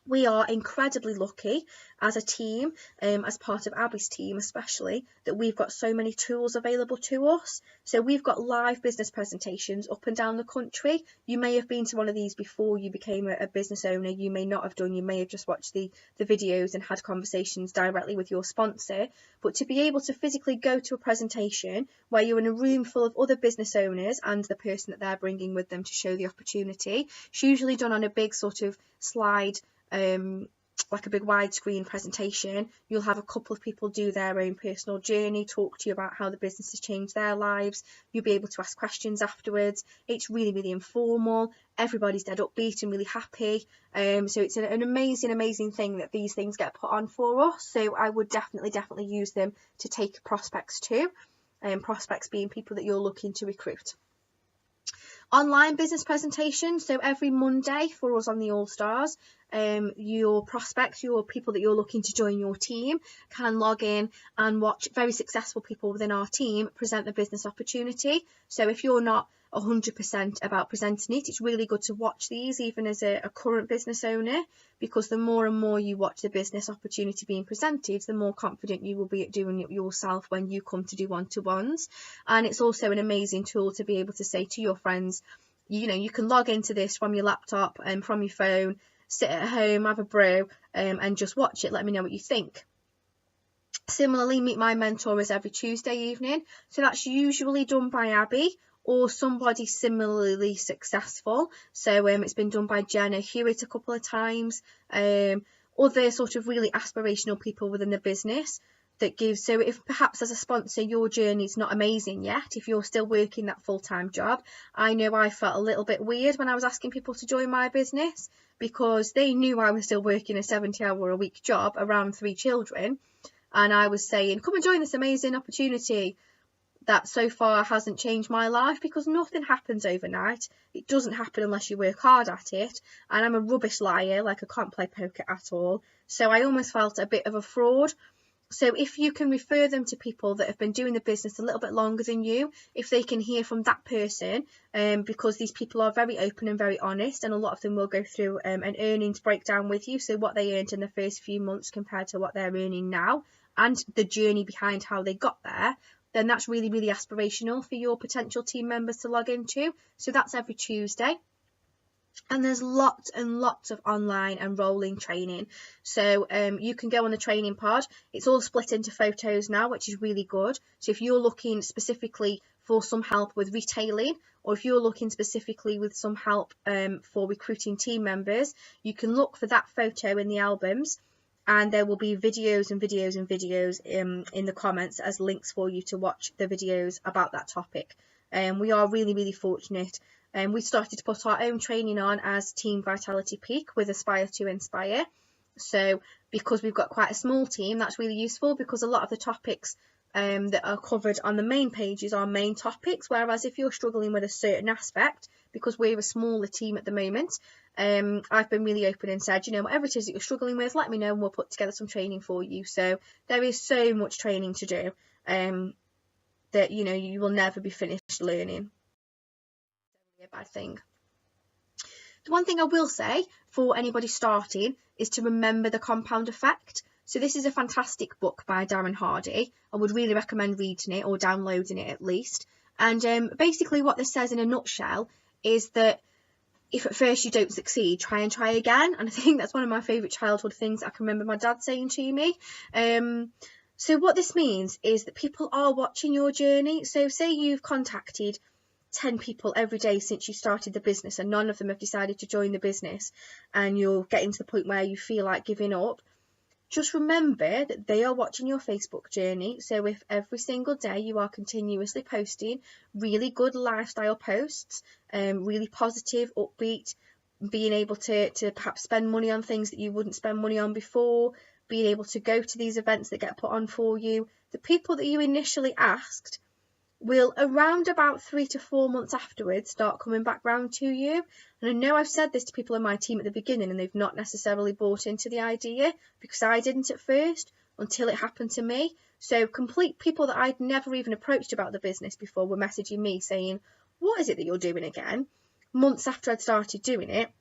We are incredibly lucky as a team, as part of Abby's team especially, that we've got so many tools available to us. So we've got live business presentations up and down the country. You may have been to one of these before you became a business owner. You may not have done. You may have just watched the videos and had conversations directly with your sponsor. But to be able to physically go to a presentation where you're in a room full of other business owners and the person that they're bringing with them to show the opportunity, it's usually done on a big sort of slide, like a big widescreen presentation. You'll have a couple of people do their own personal journey, talk to you about how the business has changed their lives. You'll be able to ask questions afterwards. It's really, really informal. Everybody's dead upbeat and really happy. So it's an amazing thing that these things get put on for us. So I would definitely use them to take prospects to, prospects being people that you're looking to recruit. Online business presentation. So every Monday for us on the All Stars, your prospects, your people that you're looking to join your team, can log in and watch very successful people within our team present the business opportunity. So if you're not 100% about presenting it, it's really good to watch these even as a current business owner, because the more and more you watch the business opportunity being presented, the more confident you will be at doing it yourself when you come to do one-to-ones. And it's also an amazing tool to be able to say to your friends, you can log into this from your laptop and from your phone, sit at home, have a brew, and just watch it. Let me know what you think. Similarly, Meet My Mentor is every Tuesday evening. So that's usually done by Abby or somebody similarly successful. So it's been done by Jenna Hewitt a couple of times. Other sort of really aspirational people within the business that gives. So if perhaps as a sponsor your journey is not amazing yet, if you're still working that full-time job, I know I felt a little bit weird when I was asking people to join my business, because they knew I was still working a 70-hour-a-week job around 3 children, and I was saying, come and join this amazing opportunity that so far hasn't changed my life, because nothing happens overnight. It doesn't happen unless you work hard at it, and I'm a rubbish liar, like I can't play poker at all, so I almost felt a bit of a fraud. So if you can refer them to people that have been doing the business a little bit longer than you, if they can hear from that person, because these people are very open and very honest, and a lot of them will go through an earnings breakdown with you, so what they earned in the first few months compared to what they're earning now, and the journey behind how they got there, then that's really, really aspirational for your potential team members to log into. So that's every Tuesday. And there's lots and lots of online and rolling training. So you can go on the training pod. It's all split into photos now, which is really good. So if you're looking specifically for some help with retailing, or if you're looking specifically with some help for recruiting team members, you can look for that photo in the albums, and there will be videos and videos and videos in the comments as links for you to watch the videos about that topic. We are really, really fortunate We started to put our own training on as Team Vitality Peak with Aspire to Inspire. So because we've got quite a small team, that's really useful, because a lot of the topics that are covered on the main pages are main topics, whereas if you're struggling with a certain aspect, because we're a smaller team at the moment, I've been really open and said, you know, whatever it is that you're struggling with, let me know and we'll put together some training for you. So there is so much training to do that, you know, you will never be finished learning. A bad thing. The one thing I will say for anybody starting is to remember the compound effect. So this is a fantastic book by Darren Hardy. I would really recommend reading it or downloading it at least. And basically what this says in a nutshell is that if at first you don't succeed, try again. And I think that's one of my favourite childhood things I can remember my dad saying to me. So what this means is that people are watching your journey. So say you've contacted 10 people every day since you started the business and none of them have decided to join the business, and you're getting to the point where you feel like giving up. Just remember that they are watching your Facebook journey. So if every single day you are continuously posting really good lifestyle posts, really positive, upbeat, being able to perhaps spend money on things that you wouldn't spend money on before, being able to go to these events that get put on for you, the people that you initially asked will around about 3 to 4 months afterwards start coming back round to you. And I know I've said this to people in my team at the beginning and they've not necessarily bought into the idea, because I didn't at first until it happened to me. So complete people that I'd never even approached about the business before were messaging me saying, what is it that you're doing again? Months after I'd started doing it.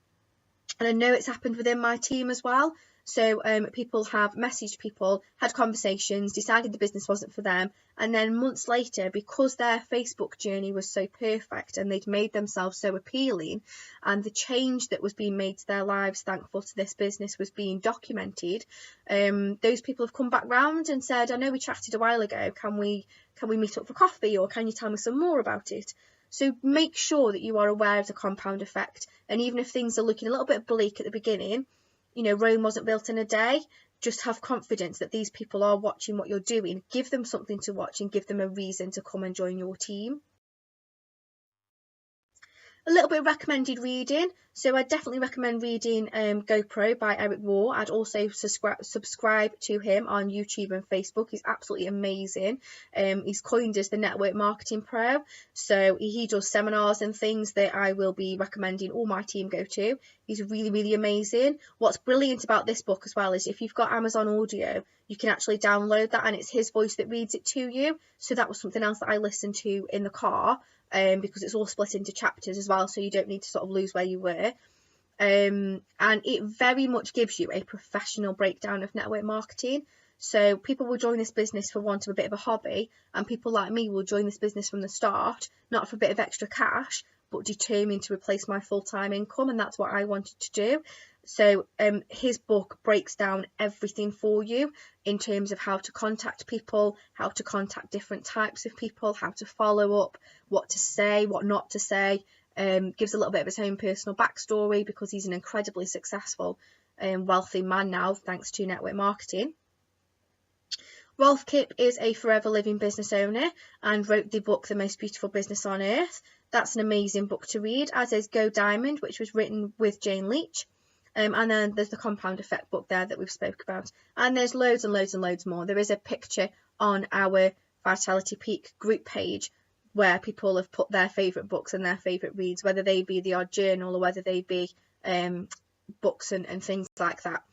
And I know it's happened within my team as well. So people have messaged people, had conversations, decided the business wasn't for them, and then months later, because their Facebook journey was so perfect and they'd made themselves so appealing, and the change that was being made to their lives thankful to this business was being documented, those people have come back round and said, I know we chatted a while ago, can we meet up for coffee, or can you tell me some more about it? So make sure that you are aware of the compound effect, and even if things are looking a little bit bleak at the beginning, you know, Rome wasn't built in a day. Just have confidence that these people are watching what you're doing. Give them something to watch and give them a reason to come and join your team. A little bit of recommended reading. So I definitely recommend reading GoPro by Eric Waugh. I'd also subscribe to him on YouTube and Facebook. He's absolutely amazing. He's coined as the Network Marketing Pro. So he does seminars and things that I will be recommending all my team go to. He's really, really amazing. What's brilliant about this book as well is if you've got Amazon Audio, you can actually download that and it's his voice that reads it to you. So that was something else that I listened to in the car. Because it's all split into chapters as well, so you don't need to sort of lose where you were. And it very much gives you a professional breakdown of network marketing. So people will join this business for want of a bit of a hobby, and people like me will join this business from the start, not for a bit of extra cash, but determined to replace my full-time income, and that's what I wanted to do. So his book breaks down everything for you in terms of how to contact people, how to contact different types of people, how to follow up, what to say, what not to say. Gives a little bit of his own personal backstory because he's an incredibly successful wealthy man now thanks to network marketing. Rolf Kipp is a forever living business owner and wrote the book The Most Beautiful Business on Earth. That's an amazing book to read, as is Go Diamond, which was written with Jane Leach. And then there's the Compound Effect book there that we've spoke about. And there's loads and loads and loads more. There is a picture on our Vitality Peak group page where people have put their favourite books and their favourite reads, whether they be the odd journal or whether they be books and things like that.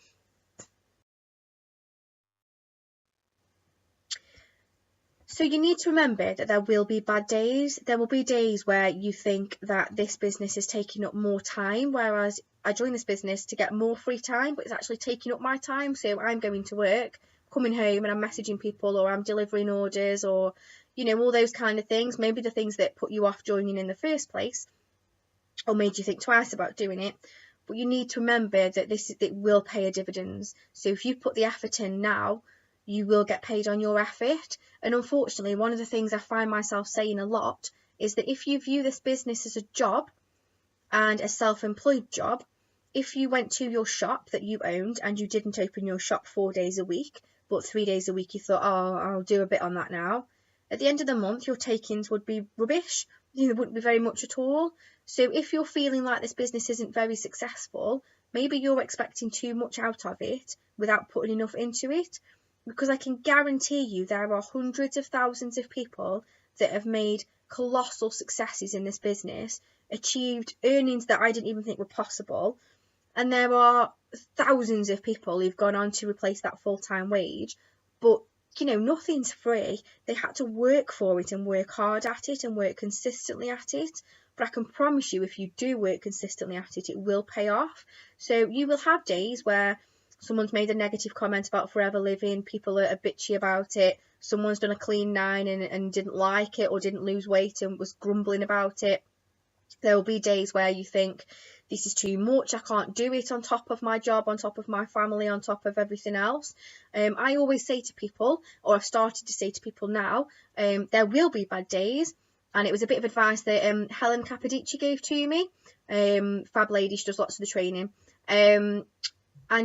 So you need to remember that there will be bad days. There will be days where you think that this business is taking up more time, whereas I joined this business to get more free time, but it's actually taking up my time. So I'm going to work, coming home, and I'm messaging people, or I'm delivering orders, or, you know, all those kind of things. Maybe the things that put you off joining in the first place or made you think twice about doing it. But you need to remember that it will pay a dividends. So if you put the effort in now, you will get paid on your effort. And unfortunately, one of the things I find myself saying a lot is that if you view this business as a job and a self-employed job, if you went to your shop that you owned and you didn't open your shop 4 days a week, but 3 days a week you thought, oh, I'll do a bit on that now, at the end of the month your take-ins would be rubbish. There wouldn't be very much at all. So if you're feeling like this business isn't very successful, maybe you're expecting too much out of it without putting enough into it, because I can guarantee you there are hundreds of thousands of people that have made colossal successes in this business, achieved earnings that I didn't even think were possible, and there are thousands of people who've gone on to replace that full-time wage, but nothing's free. They had to work for it and work hard at it and work consistently at it. But I can promise you, if you do work consistently at it, it will pay off. So you will have days where someone's made a negative comment about Forever Living, people are bitchy about it, someone's done a clean 9 and didn't like it or didn't lose weight and was grumbling about it. There will be days where you think, this is too much, I can't do it on top of my job, on top of my family, on top of everything else. I always say to people, or I've started to say to people now, there will be bad days. And it was a bit of advice that Helen Capodici gave to me. Fab lady, she does lots of the training. And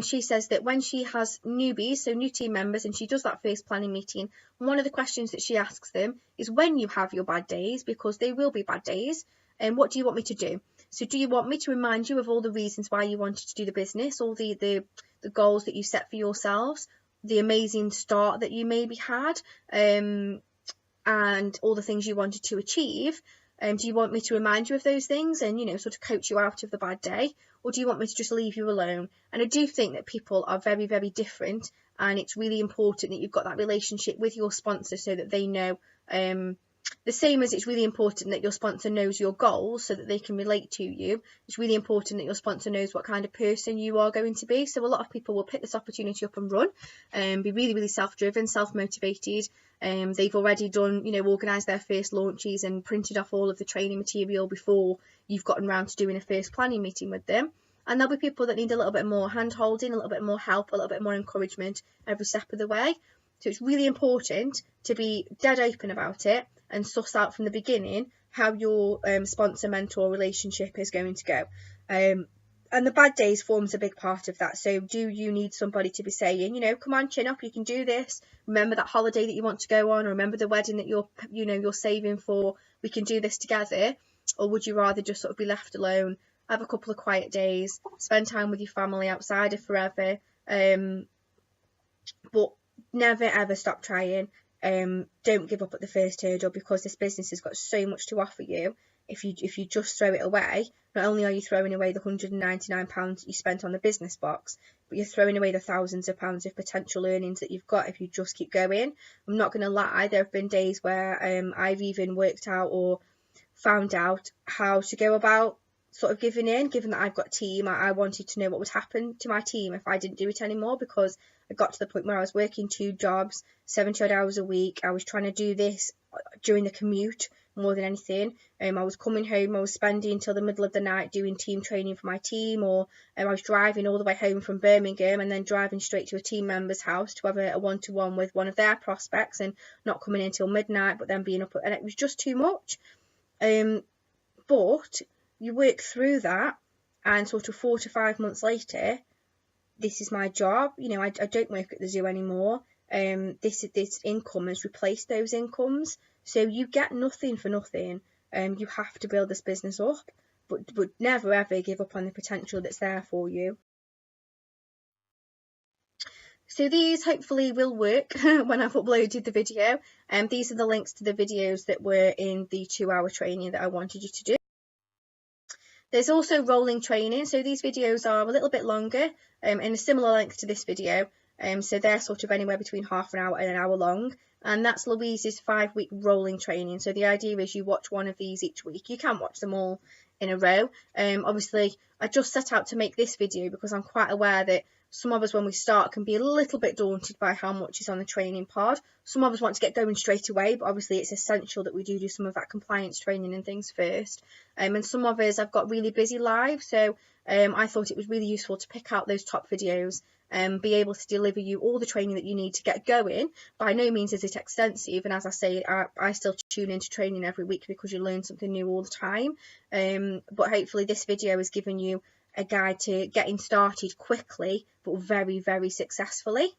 she says that when she has newbies, so new team members, and she does that first planning meeting, one of the questions that she asks them is, when you have your bad days, because they will be bad days, what do you want me to do? So do you want me to remind you of all the reasons why you wanted to do the business, all the goals that you set for yourselves, the amazing start that you maybe had, and all the things you wanted to achieve? Do you want me to remind you of those things and, sort of coach you out of the bad day? Or do you want me to just leave you alone? And I do think that people are very, very different, and it's really important that you've got that relationship with your sponsor so that they know, the same as it's really important that your sponsor knows your goals so that they can relate to you. It's really important that your sponsor knows what kind of person you are going to be. So a lot of people will pick this opportunity up and run and be really, really self-driven, self-motivated. They've already done, organised their first launches and printed off all of the training material before you've gotten around to doing a first planning meeting with them. And there'll be people that need a little bit more hand-holding, a little bit more help, a little bit more encouragement every step of the way. So it's really important to be dead open about it and suss out from the beginning how your sponsor-mentor relationship is going to go. And the bad days forms a big part of that. So do you need somebody to be saying, come on, chin up, you can do this. Remember that holiday that you want to go on, or remember the wedding that you're saving for. We can do this together. Or would you rather just sort of be left alone, have a couple of quiet days, spend time with your family outside of Forever, but never ever stop trying. Don't give up at the first hurdle, because this business has got so much to offer you. If you just throw it away, not only are you throwing away the £199 you spent on the business box, but you're throwing away the thousands of pounds of potential earnings that you've got if you just keep going. I'm not going to lie, there have been days where I've even worked out or found out how to go about sort of giving in. Given that I've got a team, I wanted to know what would happen to my team if I didn't do it anymore, because I got to the point where I was working 2 jobs, 70 odd hours a week. I was trying to do this during the commute more than anything. I was coming home, I was spending until the middle of the night doing team training for my team, or I was driving all the way home from Birmingham and then driving straight to a team member's house to have a one-to-one with one of their prospects, and not coming in until midnight, but then being up, and it was just too much. But you work through that, and sort of 4 to 5 months later, this is my job. I don't work at the zoo anymore. This income has replaced those incomes. So you get nothing for nothing. You have to build this business up, but never ever give up on the potential that's there for you. So these hopefully will work when I've uploaded the video. These are the links to the videos that were in the 2-hour training that I wanted you to do. There's also rolling training, so these videos are a little bit longer and a similar length to this video. So they're sort of anywhere between half an hour and an hour long, and that's Louise's 5-week rolling training. So the idea is you watch one of these each week. You can watch them all in a row. Obviously, I just set out to make this video because I'm quite aware that some of us, when we start, can be a little bit daunted by how much is on the training pod. Some of us want to get going straight away, but obviously it's essential that we do some of that compliance training and things first. And some of us have got really busy lives, so I thought it was really useful to pick out those top videos and be able to deliver you all the training that you need to get going. By no means is it extensive, and as I say, I still tune into training every week because you learn something new all the time. But hopefully this video has given you a guide to getting started quickly but very, very successfully.